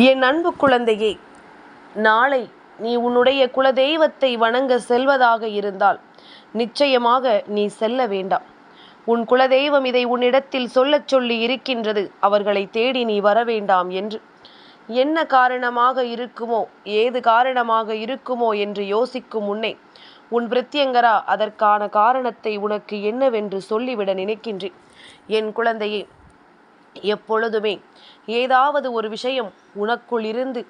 என் அன்பு குழந்தையே, நாளை நீ உன்னுடைய குலதெய்வத்தை வணங்க செல்வதாக இருந்தால் நிச்சயமாக நீ செல்ல வேண்டாம். உன் குலதெய்வம் இதை உன்னிடத்தில் சொல்லச் சொல்லி இருக்கின்றது, அவர்களை தேடி நீ வர வேண்டாம் என்று. என்ன காரணமாக இருக்குமோ, ஏது காரணமாக இருக்குமோ என்று யோசிக்கும் முன்னே உன் பிரித்யங்கரா அதற்கான காரணத்தை உனக்கு என்னவென்று சொல்லிவிட நினைக்கின்றேன். என் குழந்தையே, எப்பொழுதுமே ஏதாவது ஒரு விஷயம் உனக்குள் இருந்து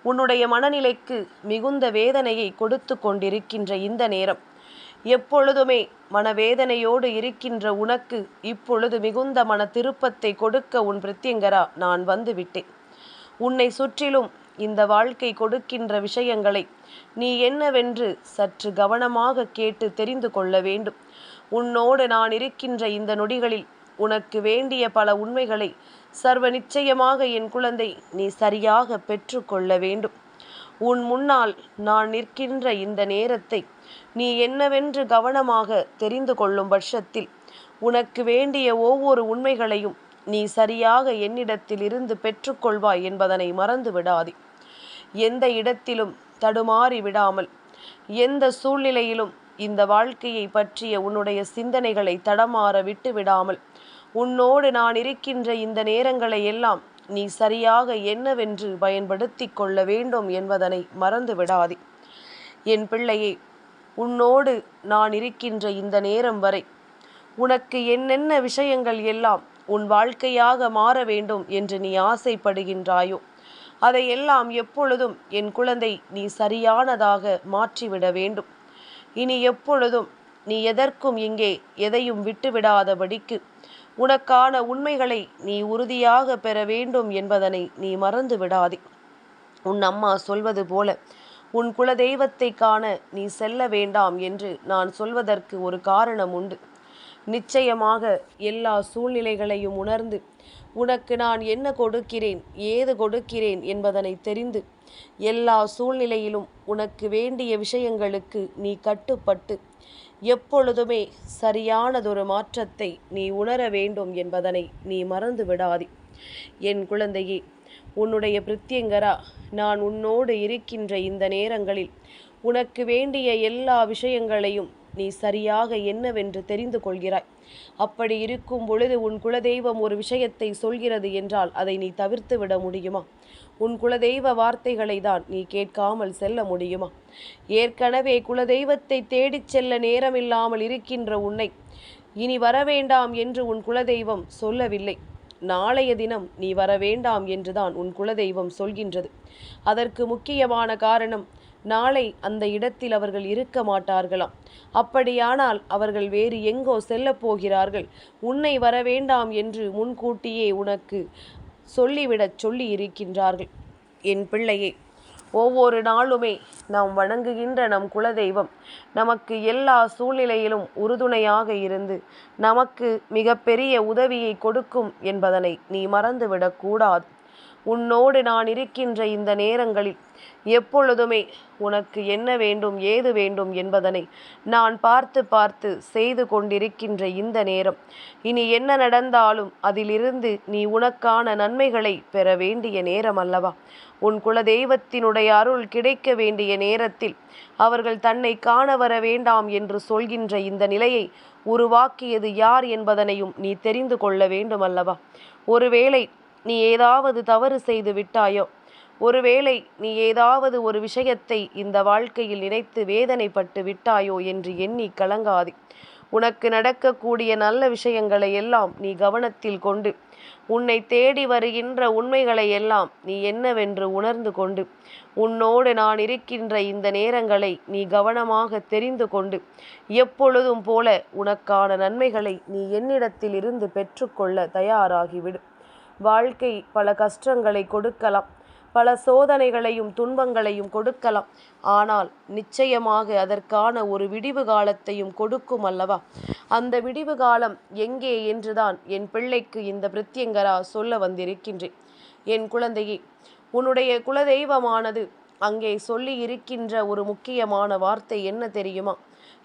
உன்னுடைய மனநிலைக்கு மிகுந்த வேதனையை கொடுத்து கொண்டிருக்கின்ற இந்த நேரம், எப்பொழுதுமே மனவேதனையோடு இருக்கின்ற உனக்கு இப்பொழுது மிகுந்த மன திருப்பத்தை கொடுக்க உன் பிரித்யங்கரா நான் வந்துவிட்டேன். உன்னை சுற்றிலும் இந்த வாழ்க்கை கொடுக்கின்ற விஷயங்களை நீ என்னவென்று சற்று கவனமாக கேட்டு தெரிந்து கொள்ள வேண்டும். உன்னோடு நான் இருக்கின்ற இந்த நொடிகளில் உனக்கு வேண்டிய பல உண்மைகளை சர்வ நிச்சயமாக என் குழந்தை நீ சரியாக பெற்று கொள்ள வேண்டும். உன் முன்னால் நான் நிற்கின்ற இந்த நேரத்தை நீ என்னவென்று கவனமாக தெரிந்து கொள்ளும் பட்சத்தில் உனக்கு வேண்டிய ஒவ்வொரு உண்மைகளையும் நீ சரியாக என்னிடத்தில் இருந்து பெற்றுக்கொள்வாய் என்பதனை மறந்து விடாதே. எந்த இடத்திலும் தடுமாறி விடாமல், எந்த சூழ்நிலையிலும் இந்த வாழ்க்கையை பற்றிய உன்னுடைய சிந்தனைகளை தடமாற விட்டு விடாமல், உன்னோடு நான் இருக்கின்ற இந்த நேரங்களை எல்லாம் நீ சரியாக என்னவென்று பயன்படுத்தி கொள்ள வேண்டும் என்பதனை மறந்து விடாதே. என் பிள்ளையே, உன்னோடு நான் இருக்கின்ற இந்த நேரம் வரை உனக்கு என்னென்ன விஷயங்கள் எல்லாம் உன் வாழ்க்கையாக மாற வேண்டும் என்று நீ ஆசைப்படுகின்றாயோ அதையெல்லாம் எப்பொழுதும் என் குழந்தை நீ சரியானதாக மாற்றிவிட வேண்டும். இனி எப்பொழுதும் நீ எதற்கும் இங்கே எதையும் விட்டுவிடாதபடிக்கு உனக்கான உண்மைகளை நீ உறுதியாக பெற வேண்டும் என்பதனை நீ மறந்து விடாதே. உன் அம்மா சொல்வது போல உன் குலதெய்வத்தை காண நீ செல்ல வேண்டாம் என்று நான் சொல்வதற்கு ஒரு காரணம் உண்டு. நிச்சயமாக எல்லா சூழ்நிலைகளையும் உணர்ந்து உனக்கு நான் என்ன கொடுக்கிறேன், ஏது கொடுக்கிறேன் என்பதனை தெரிந்து எல்லா சூழ்நிலையிலும் உனக்கு வேண்டிய விஷயங்களுக்கு நீ கட்டுப்பட்டு எப்பொழுதுமே சரியானதொரு மாற்றத்தை நீ உணர வேண்டும் என்பதனை நீ மறந்து விடாதே. என் குழந்தையே, உன்னுடைய பிரித்யங்கரா நான் உன்னோடு இருக்கின்ற இந்த நேரங்களில் உனக்கு வேண்டிய எல்லா விஷயங்களையும் நீ சரியாக என்னவென்று தெரிந்து கொள்கிறாய். அப்படி இருக்கும் பொழுது உன் குலதெய்வம் ஒரு விஷயத்தை சொல்கிறது என்றால் அதை நீ தவிர்த்து விட முடியுமா? உன் குலதெய்வ வார்த்தைகளை தான் நீ கேட்காமல் செல்ல முடியுமா? ஏற்கனவே குலதெய்வத்தை தேடிச் செல்ல நேரமில்லாமல் இருக்கின்ற உன்னை இனி வரவேண்டாம் என்று உன் குலதெய்வம் சொல்லவில்லை. நாளைய தினம் நீ வர வேண்டாம் என்றுதான் உன் குலதெய்வம் சொல்கின்றது. அதற்கு முக்கியமான காரணம், நாளை அந்த இடத்தில் அவர்கள் இருக்க மாட்டார்களாம். அப்படியானால் அவர்கள் வேறு எங்கோ செல்லப் போகிறார்கள். உன்னை வர வேண்டாம் என்று முன்கூட்டியே உனக்கு சொல்லிவிடச் சொல்லி இருக்கின்றார்கள். என் பிள்ளையே, ஒவ்வொரு நாளுமே நாம் வணங்குகின்ற நம் குலதெய்வம் நமக்கு எல்லா சூழ்நிலையிலும் உறுதுணையாக இருந்து நமக்கு மிகப்பெரிய உதவியை கொடுக்கும் என்பதனை நீ மறந்துவிடக்கூடாது. உன்னோடு நான் இருக்கின்ற இந்த நேரங்களில் எப்பொழுதுமே உனக்கு என்ன வேண்டும், ஏது வேண்டும் என்பதனை நான் பார்த்து பார்த்து செய்து கொண்டிருக்கின்ற இந்த நேரம், இனி என்ன நடந்தாலும் அதிலிருந்து நீ உனக்கான நன்மைகளை பெற வேண்டிய நேரம் அல்லவா? உன் குலதெய்வத்தினுடைய அருள் கிடைக்க வேண்டிய நேரத்தில் அவர்கள் தன்னை காண வர வேண்டாம் என்று சொல்கின்ற இந்த நிலையை உருவாக்கியது யார் என்பதனையும் நீ தெரிந்து கொள்ள வேண்டும் அல்லவா? ஒருவேளை நீ ஏதாவது தவறு செய்து விட்டாயோ, ஒருவேளை நீ ஏதாவது ஒரு விஷயத்தை இந்த வாழ்க்கையில் நினைத்து வேதனைப்பட்டு விட்டாயோ என்று எண்ணி கலங்காதே. உனக்கு நடக்கக்கூடிய நல்ல விஷயங்களை எல்லாம் நீ கவனத்தில் கொண்டு உன்னை தேடி வருகின்ற உண்மைகளை எல்லாம் நீ என்னவென்று உணர்ந்து கொண்டு உன்னோடு நான் இருக்கின்ற இந்த நேரங்களை நீ கவனமாக தெரிந்து கொண்டு எப்பொழுதும் போல உனக்கான நன்மைகளை நீ என்னிடத்தில் இருந்து பெற்றுக்கொள்ள தயாராகிவிடு. வாழ்க்கை பல கஷ்டங்களை கொடுக்கலாம், பல சோதனைகளையும் துன்பங்களையும் கொடுக்கலாம். ஆனால் நிச்சயமாக அதற்கான ஒரு விடிவு காலத்தையும் கொடுக்கும் அல்லவா? அந்த விடிவு காலம் எங்கே என்றுதான் என் பிள்ளைக்கு இந்த பிரித்யங்கரா சொல்ல வந்திருக்கின்றேன். என் குழந்தையே, உன்னுடைய குலதெய்வமானது அங்கே சொல்லி இருக்கின்ற ஒரு முக்கியமான வார்த்தை என்ன தெரியுமா?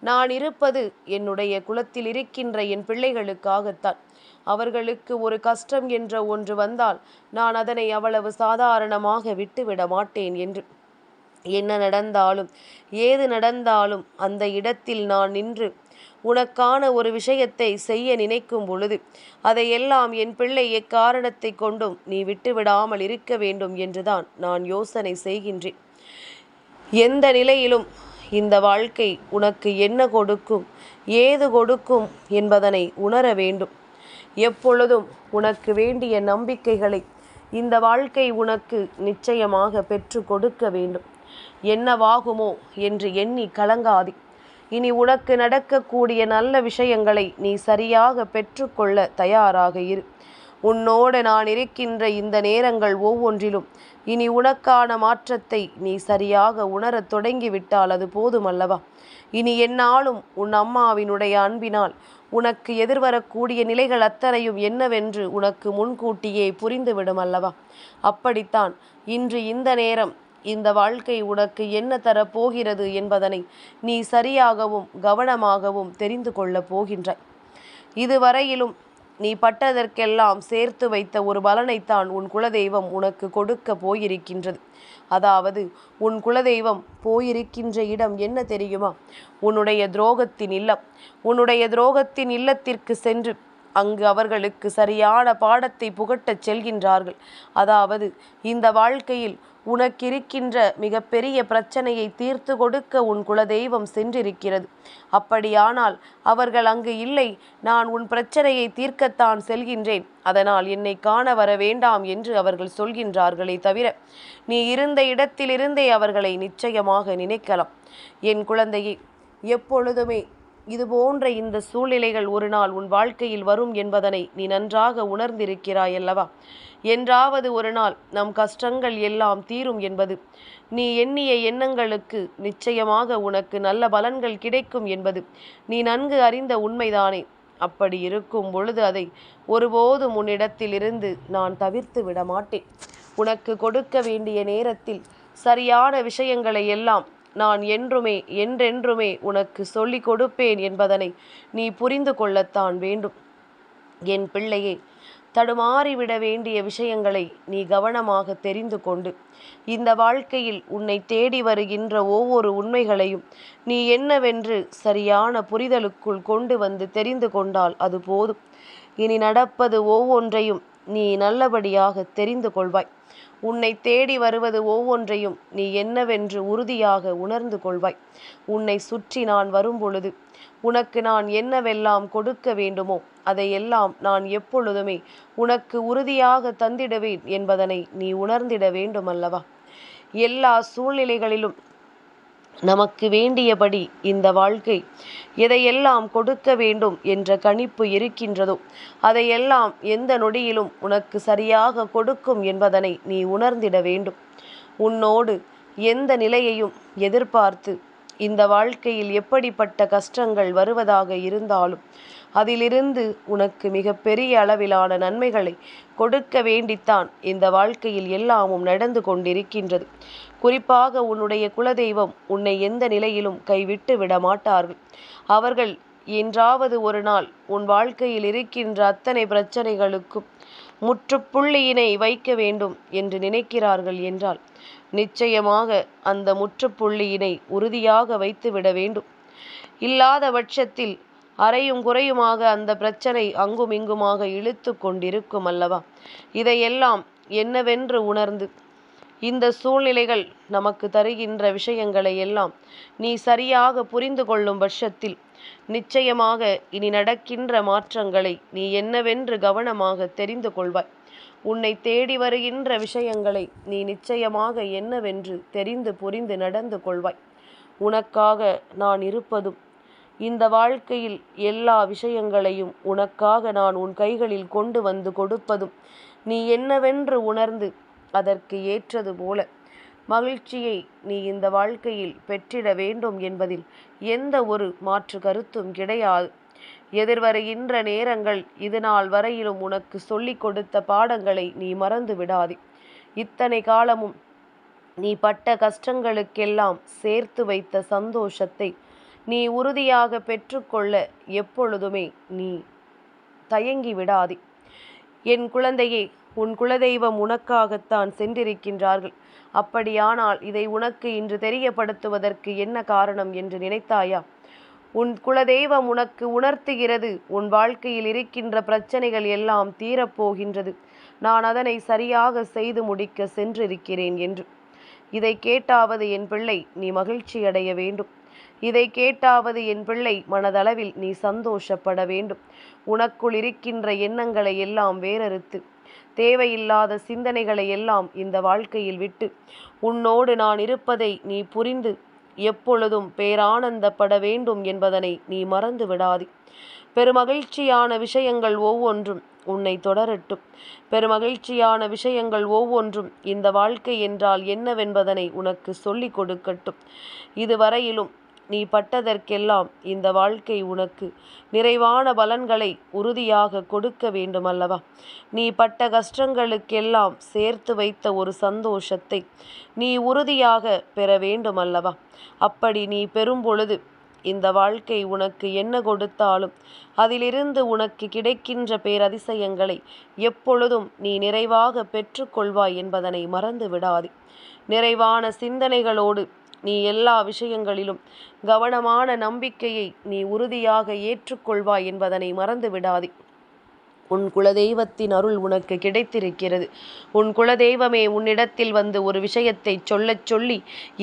நான் இருப்பது என்னுடைய குலத்தில் இருக்கின்ற என் பிள்ளைகளுக்காகத்தான். அவர்களுக்கு ஒரு கஷ்டம் என்ற ஒன்று வந்தால் நான் அதனை அவ்வளவு சாதாரணமாக விட்டுவிட மாட்டேன் என்று. என்ன நடந்தாலும் ஏது நடந்தாலும் அந்த இடத்தில் நான் நின்று உனக்கான ஒரு விஷயத்தை செய்ய நினைக்கும் பொழுது அதையெல்லாம் என் பிள்ளை எக்காரணத்தை கொண்டும் நீ விட்டுவிடாமல் இருக்க வேண்டும் என்றுதான் நான் யோசனை செய்கின்றேன். எந்த நிலையிலும் இந்த வாழ்க்கை உனக்கு என்ன கொடுக்கும், ஏது கொடுக்கும் என்பதனை உணர வேண்டும். எப்பொழுதும் உனக்கு வேண்டிய நம்பிக்கைகளை இந்த வாழ்க்கை உனக்கு நிச்சயமாக பெற்று கொடுக்க வேண்டும். என்னவாகுமோ என்று எண்ணி கலங்காதே. இனி உனக்கு நடக்கக்கூடிய நல்ல விஷயங்களை நீ சரியாக பெற்றுக்கொள்ள தயாராக இரு. உன்னோடு நான் இருக்கின்ற இந்த நேரங்கள் ஒவ்வொன்றிலும் இனி உனக்கான மாற்றத்தை நீ சரியாக உணரத் தொடங்கிவிட்டால் அது போதுமல்லவா? இனி என்னாலும் உன் அம்மாவினுடைய அன்பினால் உனக்கு எதிர்வரக்கூடிய நிலைகள் அத்தனையும் என்னவென்று உனக்கு முன்கூட்டியே புரிந்துவிடும் அல்லவா? அப்படித்தான் இன்று இந்த நேரம் இந்த வாழ்க்கை உனக்கு என்ன தரப்போகிறது என்பதனை நீ சரியாகவும் கவனமாகவும் தெரிந்து கொள்ளப் போகின்றாய். இதுவரையிலும் நீ பட்டதற்கெல்லாம் சேர்த்து வைத்த ஒரு பலனைத்தான் உன் குலதெய்வம் உனக்கு கொடுக்க போயிருக்கின்றது. அதாவது உன் குலதெய்வம் போயிருக்கின்ற இடம் என்ன தெரியுமா? உன்னுடைய துரோகத்தின் இல்லம். உன்னுடைய துரோகத்தின் இல்லத்திற்கு சென்று அங்கு அவர்களுக்கு சரியான பாடத்தை புகட்டச் செல்கின்றார்கள். அதாவது இந்த வாழ்க்கையில் உனக்கிருக்கின்ற மிகப்பெரிய பிரச்சனையை தீர்த்து கொடுக்க உன் குலதெய்வம் சென்றிருக்கிறது. அப்படியானால் அவர்கள் அங்கு இல்லை, நான் உன் பிரச்சனையை தீர்க்கத்தான் செல்கின்றேன், அதனால் என்னை காண வர வேண்டாம் என்று அவர்கள் சொல்கின்றார்களே தவிர நீ இருந்த இடத்திலிருந்தே அவர்களை நிச்சயமாக நினைக்கலாம். என் குழந்தையே, எப்பொழுதுமே இதுபோன்ற இந்த சூழ்நிலைகள் ஒரு நாள் உன் வாழ்க்கையில் வரும் என்பதனை நீ நன்றாக உணர்ந்திருக்கிறாய் அல்லவா? என்றாவது ஒரு நாள் நம் கஷ்டங்கள் எல்லாம் தீரும் என்பது, நீ எண்ணிய எண்ணங்களுக்கு நிச்சயமாக உனக்கு நல்ல பலன்கள் கிடைக்கும் என்பது நீ நன்கு அறிந்த உண்மைதானே? அப்படி இருக்கும் பொழுது அதை ஒருபோதும் உன்னிடத்திலிருந்து நான் தவிர்த்து விட மாட்டேன். உனக்கு கொடுக்க வேண்டிய நேரத்தில் சரியான விஷயங்களை எல்லாம் நான் என்றென்றுமே உனக்கு சொல்லிக் கொடுப்பேன் என்பதனை நீ புரிந்து கொள்ளத்தான் வேண்டும். என் பிள்ளையே, தடுமாறிவிட வேண்டிய விஷயங்களை நீ கவனமாக தெரிந்து கொண்டு இந்த வாழ்க்கையில் உன்னை தேடி வருகின்ற ஒவ்வொரு உண்மைகளையும் நீ என்னவென்று சரியான புரிதலுக்குள் கொண்டு வந்து தெரிந்து கொண்டால் அது போதும். இனி நடப்பது ஒவ்வொன்றையும் நீ நல்லபடியாக தெரிந்து கொள்வாய். உன்னை தேடி வருவது ஒவ்வொன்றையும் நீ என்னவென்று உறுதியாக உணர்ந்து கொள்வாய். உன்னை சுற்றி நான் வரும்பொழுது உனக்கு நான் என்னவெல்லாம் கொடுக்க வேண்டுமோ அதையெல்லாம் நான் எப்பொழுதுமே உனக்கு உறுதியாக தந்திடுவேன் என்பதனை நீ உணர்ந்திட வேண்டும் அல்லவா? எல்லா சூழ்நிலைகளிலும் நமக்கு வேண்டியபடி இந்த வாழ்க்கை எதையெல்லாம் கொடுக்க வேண்டும் என்ற கணிப்பு இருக்கின்றதோ அதையெல்லாம் எந்த நொடியிலும் உனக்கு சரியாக கொடுக்கும் என்பதனை நீ உணர்ந்திட வேண்டும். உன்னோடு எந்த நிலையையும் எதிர்பார்த்து இந்த வாழ்க்கையில் எப்படிப்பட்ட கஷ்டங்கள் வருவதாக இருந்தாலும் அதிலிருந்து உனக்கு மிக பெரிய அளவிலான நன்மைகளை கொடுக்க வேண்டித்தான் இந்த வாழ்க்கையில் எல்லாமும் நடந்து கொண்டிருக்கின்றது. குறிப்பாக உன்னுடைய குலதெய்வம் உன்னை எந்த நிலையிலும் கைவிட்டு விட மாட்டார்கள். அவர்கள் என்றாவது ஒரு நாள் உன் வாழ்க்கையில் இருக்கின்ற அத்தனை பிரச்சனைகளுக்கும் முற்றுப்புள்ளியினை வைக்க வேண்டும் என்று நினைக்கிறார்கள் என்றால் நிச்சயமாக அந்த முற்றுப்புள்ளியினை உறுதியாக வைத்துவிட வேண்டும். இல்லாத பட்சத்தில் அரையும் குறையுமாக அந்த பிரச்சனை அங்கும் இங்குமாக இழுத்து கொண்டிருக்கும் அல்லவா? இதையெல்லாம் என்னவென்று உணர்ந்து இந்த சூழ்நிலைகள் நமக்கு தருகின்ற விஷயங்களை எல்லாம் நீ சரியாக புரிந்து கொள்ளும் பட்சத்தில் நிச்சயமாக இனி நடக்கின்ற மாற்றங்களை நீ என்னவென்று கவனமாக தெரிந்து கொள்வாய். உன்னை தேடி வருகின்ற விஷயங்களை நீ நிச்சயமாக என்னவென்று தெரிந்து புரிந்து நடந்து கொள்வாய். உனக்காக நான் இருப்பதும் இந்த வாழ்க்கையில் எல்லா விஷயங்களையும் உனக்காக நான் உன் கைகளில் கொண்டு வந்து கொடுப்பதும் நீ என்னவென்று உணர்ந்து அதற்கு ஏற்றது போல மகிழ்ச்சியை நீ இந்த வாழ்க்கையில் பெற்றிட வேண்டும் என்பதில் எந்த ஒரு மாற்று கருத்தும் கிடையாது. எதிர்வருகின்ற நேரங்கள் இது நாள் வரையிலும் உனக்கு சொல்லிக் கொடுத்த பாடங்களை நீ மறந்து விடாதே. இத்தனை காலமும் நீ பட்ட கஷ்டங்களுக்கெல்லாம் சேர்த்து வைத்த சந்தோஷத்தை நீ உறுதியாக பெற்றுக்கொள்ள எப்பொழுதுமே நீ தயங்கி விடாதே. என் குழந்தையே, உன் குலதெய்வம் உனக்காகத்தான் சென்றிருக்கின்றார்கள். அப்படியானால் இதை உனக்கு இன்று தெரியப்படுத்துவதற்கு என்ன காரணம் என்று நினைத்தாயா? உன் குலதெய்வம் உனக்கு உணர்த்துகிறது, உன் வாழ்க்கையில் இருக்கின்ற பிரச்சனைகள் எல்லாம் தீரப்போகின்றது, நான் அதனை சரியாக செய்து முடிக்க சென்றிருக்கிறேன் என்று. இதை கேட்டாவது என் பிள்ளை நீ மகிழ்ச்சி அடைய வேண்டும். இதை கேட்டாவது என் பிள்ளை மனதளவில் நீ சந்தோஷப்பட வேண்டும். உனக்குள் இருக்கின்ற எண்ணங்களை எல்லாம் வேறறுத்து, தேவையில்லாத சிந்தனைகளை எல்லாம் இந்த வாழ்க்கையில் விட்டு, உன்னோடு நான் இருப்பதை நீ புரிந்து எப்பொழுதும் பேரானந்தப்பட வேண்டும் என்பதனை நீ மறந்து விடாதே. பெருமகிழ்ச்சியான விஷயங்கள் ஒவ்வொன்றும் உன்னை தொடரட்டும். பெருமகிழ்ச்சியான விஷயங்கள் ஒவ்வொன்றும் இந்த வாழ்க்கை என்றால் என்னவென்பதனை உனக்கு சொல்லிக் கொடுக்கட்டும். இதுவரையிலும் நீ பட்டதற்கெல்லாம் இந்த வாழ்க்கை உனக்கு நிறைவான பலன்களை உறுதியாக கொடுக்க வேண்டுமல்லவா? நீ பட்ட கஷ்டங்களுக்கெல்லாம் சேர்த்து வைத்த ஒரு சந்தோஷத்தை நீ உறுதியாக பெற வேண்டுமல்லவா? அப்படி நீ பெறும் பொழுது இந்த வாழ்க்கை உனக்கு என்ன கொடுத்தாலும் அதிலிருந்து உனக்கு கிடைக்கின்ற பேரதிசயங்களை எப்பொழுதும் நீ நிறைவாக பெற்றுக்கொள்வாய் என்பதனை மறந்து விடாதே. நிறைவான சிந்தனைகளோடு நீ எல்லா விஷயங்களிலும் கவனமான நம்பிக்கையை நீ உறுதியாக ஏற்றுக்கொள்வாய் என்பதனை மறந்து விடாதே. உன் குலதெய்வத்தின் அருள் உனக்கு கிடைத்திருக்கிறது. உன் குலதெய்வமே உன்னிடத்தில் வந்து ஒரு விஷயத்தை சொல்லி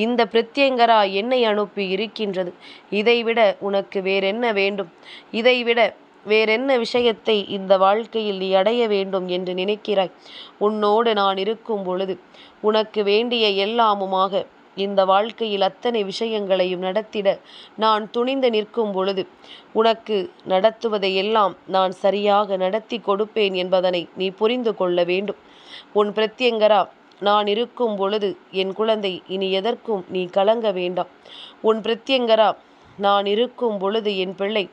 இந்த பிரத்யங்கரா என்னை அனுப்பி இருக்கின்றது. இதைவிட உனக்கு வேறென்ன வேண்டும்? இதைவிட வேறென்ன விஷயத்தை இந்த வாழ்க்கையில் நீ அடைய வேண்டும் என்று நினைக்கிறாய்? உன்னோடு நான் இருக்கும் பொழுது உனக்கு வேண்டிய எல்லாமுமாக இந்த வாழ்க்கையில் அத்தனை விஷயங்களையும் நடத்திட நான் துணிந்து நிற்கும் பொழுது உனக்கு நடத்துவதையெல்லாம் நான் சரியாக நடத்தி கொடுப்பேன் என்பதனை நீ புரிந்து கொள்ள வேண்டும். உன் பிரத்யங்கரா நான் இருக்கும் பொழுது என் குழந்தை இனி எதற்கும் நீ கலங்க வேண்டாம். உன் பிரத்யங்கரா நான் இருக்கும் பொழுது என் பிள்ளை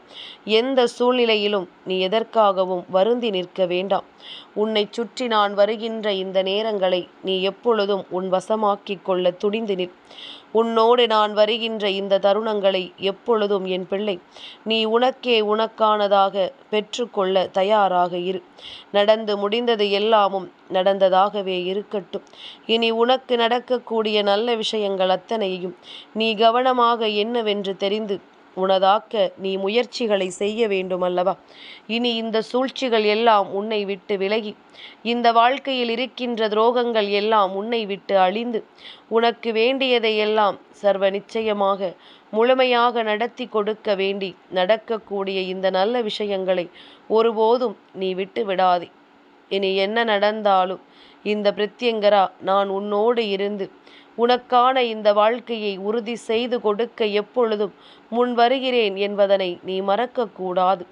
எந்த சூழ்நிலையிலும் நீ எதற்காகவும் வருந்தி நிற்க வேண்டாம். உன்னை சுற்றி நான் வருகின்ற இந்த நேரங்களை நீ எப்பொழுதும் உன் வசமாக்கிக் கொள்ள துணிந்து நிற். உன்னோடு நான் வருகின்ற இந்த தருணங்களை எப்பொழுதும் என் பிள்ளை நீ உனக்கே உனக்கானதாக பெற்றுக்கொள்ள தயாராக இரு. நடந்து முடிந்தது எல்லாமும் நடந்ததாகவே இருக்கட்டும். இனி உனக்கு நடக்கக்கூடிய நல்ல விஷயங்கள் அத்தனையும் நீ கவனமாக என்னவென்று தெரிந்து உனதாக்க நீ முயற்சிகளை செய்ய வேண்டுமல்லவா? இனி இந்த சூழ்ச்சிகள் எல்லாம் உன்னை விட்டு விலகி, இந்த வாழ்க்கையில் இருக்கின்ற துரோகங்கள் எல்லாம் உன்னை விட்டு அழிந்து, உனக்கு வேண்டியதை எல்லாம் சர்வ நிச்சயமாக முழுமையாக நடத்தி கொடுக்க வேண்டி நடக்கக்கூடிய இந்த நல்ல விஷயங்களை ஒருபோதும் நீ விட்டு விடாதே. இனி என்ன நடந்தாலும் இந்த பிரத்யங்கரா நான் உன்னோடு இருந்து உனக்கான இந்த வாழ்க்கையை உறுதி செய்து கொடுக்க எப்பொழுதும் முன் வருகிறேன் என்பதனை நீ மறக்கக்கூடாது.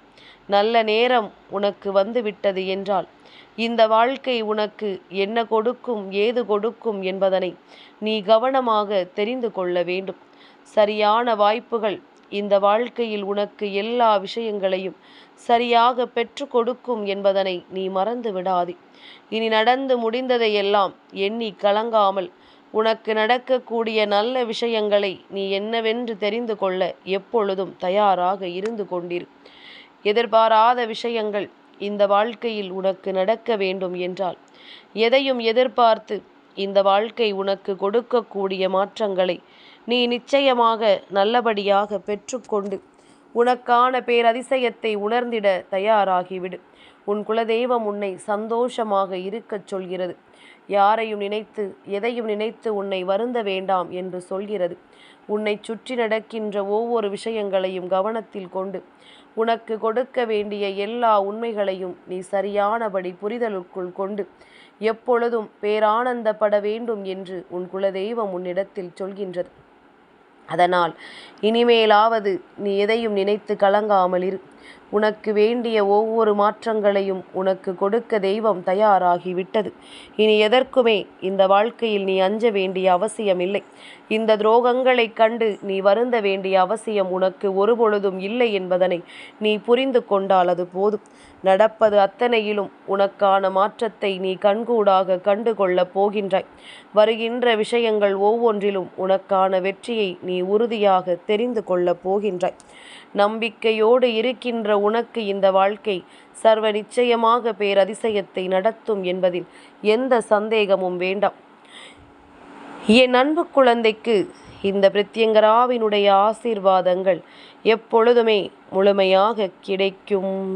நல்ல நேரம் உனக்கு வந்துவிட்டது என்றால் இந்த வாழ்க்கை உனக்கு என்ன கொடுக்கும் ஏது கொடுக்கும் என்பதனை நீ கவனமாக தெரிந்து கொள்ள வேண்டும். சரியான வாய்ப்புகள் இந்த வாழ்க்கையில் உனக்கு எல்லா விஷயங்களையும் சரியாக பெற்று கொடுக்கும் என்பதனை நீ மறந்து விடாதே. இனி நடந்து முடிந்ததையெல்லாம் எண்ணி கலங்காமல் உனக்கு நடக்கக்கூடிய நல்ல விஷயங்களை நீ என்னவென்று தெரிந்து கொள்ள எப்பொழுதும் தயாராக இருந்து கொண்டிரு. எதிர்பாராத விஷயங்கள் இந்த வாழ்க்கையில் உனக்கு நடக்க வேண்டும் என்றால் எதையும் எதிர்பார்த்து இந்த வாழ்க்கை உனக்கு கொடுக்கக்கூடிய மாற்றங்களை நீ நிச்சயமாக நல்லபடியாக பெற்றுக்கொண்டு உனக்கான பேரதிசயத்தை உணர்ந்திட தயாராகிவிடு. உன் குலதெய்வம் உன்னை சந்தோஷமாக இருக்கச் சொல்கிறது. யாரையும் நினைத்து எதையும் நினைத்து உன்னை வருந்த வேண்டாம் என்று சொல்கிறது. உன்னை சுற்றி நடக்கின்ற ஒவ்வொரு விஷயங்களையும் கவனத்தில் கொண்டு உனக்கு கொடுக்க வேண்டிய எல்லா உண்மைகளையும் நீ சரியானபடி புரிதலுக்குள் கொண்டு எப்பொழுதும் பேரானந்தப்பட வேண்டும் என்று உன் குலதெய்வம் உன்னிடத்தில் சொல்கின்றது. அதனால் இனிமேலாவது நீ எதையும் நினைத்து கலங்காமல் இரு. உனக்கு வேண்டிய ஒவ்வொரு மாற்றங்களையும் உனக்கு கொடுக்க தெய்வம் தயாராகிவிட்டது. இனி எதற்குமே இந்த வாழ்க்கையில் நீ அஞ்ச வேண்டிய அவசியமில்லை. இந்த துரோகங்களைக் கண்டு நீ வருந்த வேண்டிய அவசியம் உனக்கு ஒருபொழுதும் இல்லை என்பதனை நீ புரிந்து கொண்டால் அது போதும். நடப்பது அத்தனையிலும் உனக்கான மாற்றத்தை நீ கண்கூடாக கண்டு கொள்ளப் போகின்றாய். வருகின்ற விஷயங்கள் ஒவ்வொன்றிலும் உனக்கான வெற்றியை நீ உறுதியாக தெரிந்து கொள்ளப் போகின்றாய். நம்பிக்கையோடு இருக்கின்ற உனக்கு இந்த வாழ்க்கை சர்வ நிச்சயமாக பேரதிசயத்தை நடத்தும் என்பதில் எந்த சந்தேகமும் வேண்டாம். என் அன்பு குழந்தைக்கு இந்த பிரத்யங்கராவினுடைய ஆசீர்வாதங்கள் எப்பொழுதுமே முழுமையாக கிடைக்கும்.